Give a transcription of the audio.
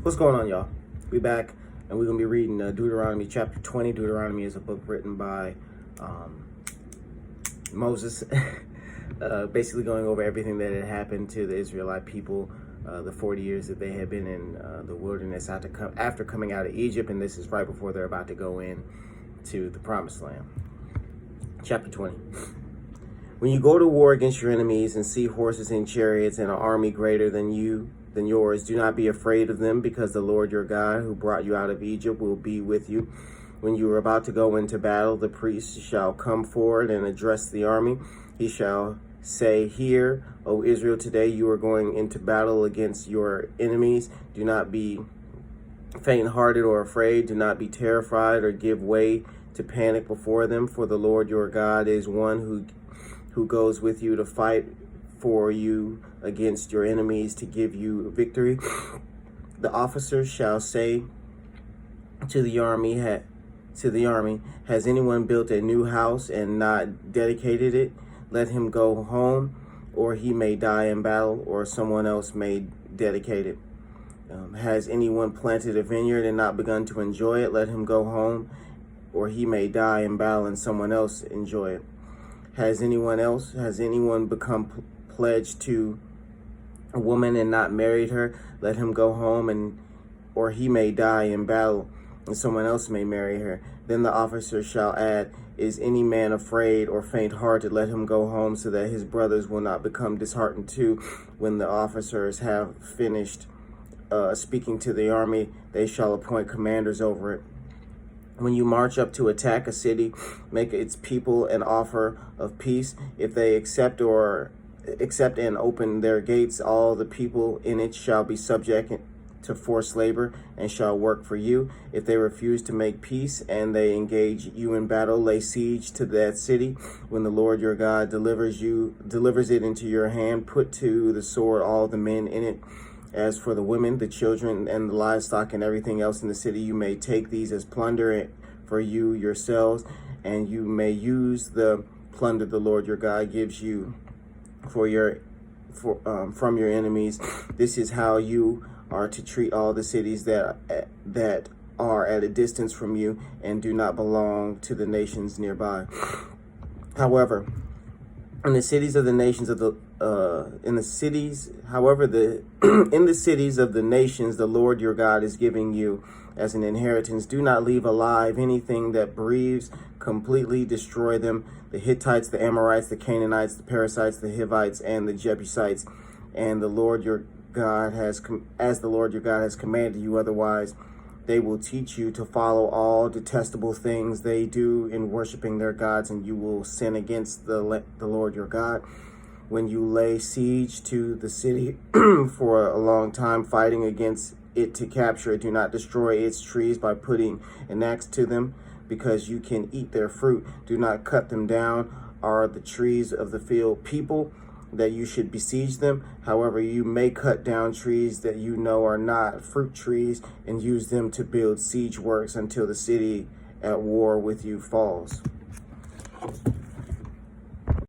What's going on, y'all? We back, and we're going to be reading Deuteronomy Chapter 20. Deuteronomy is a book written by Moses, basically going over everything that had happened to the Israelite people, the 40 years that they had been in the wilderness after coming out of Egypt, and this is right before they're about to go in to the Promised Land. Chapter 20. When you go to war against your enemies and see horses and chariots and an army greater than yours, do not be afraid of them, because the Lord your God, who brought you out of Egypt, will be with you. When you are about to go into battle, the priest shall come forward and address the army. He shall say, "Hear, O Israel, today you are going into battle against your enemies. Do not be faint-hearted or afraid. Do not be terrified or give way to panic before them, for the Lord your God is one who goes with you to fight for you against your enemies to give you victory." The officers shall say to the army, "Has anyone built a new house and not dedicated it? Let him go home, or he may die in battle, or someone else may dedicate it. Has anyone planted a vineyard and not begun to enjoy it? Let him go home, or he may die in battle and someone else enjoy it. Has anyone become pledged to a woman and not married her? Let him go home, or he may die in battle and someone else may marry her." Then the officer shall add, "Is any man afraid or faint-hearted? Let him go home, so that his brothers will not become disheartened too." When the officers have finished speaking to the army, they shall appoint commanders over it. When you march up to attack a city, make its people an offer of peace. If they accept and open their gates, all the people in it shall be subject to forced labor and shall work for you. If they refuse to make peace and they engage you in battle, lay siege to that city. When the Lord your God delivers it into your hand, put to the sword all the men in it. As for the women, the children, and the livestock, and everything else in the city, you may take these as plunder for you yourselves, and you may use the plunder the Lord your God gives you from your enemies. This is how you are to treat all the cities that are at a distance from you and do not belong to the nations nearby. However, in the cities of the nations of the nations the Lord your God is giving you as an inheritance, do not leave alive anything that breathes. Completely destroy them: the Hittites, the Amorites, the Canaanites, the Perizzites, the Hivites, and the Jebusites. And the Lord your God has commanded you. Otherwise, they will teach you to follow all detestable things they do in worshiping their gods, and you will sin against the Lord your God. When you lay siege to the city for a long time, fighting against it to capture it, do not destroy its trees by putting an axe to them, because you can eat their fruit. Do not cut them down. Are the trees of the field people that you should besiege them? However, you may cut down trees that you know are not fruit trees and use them to build siege works until the city at war with you falls.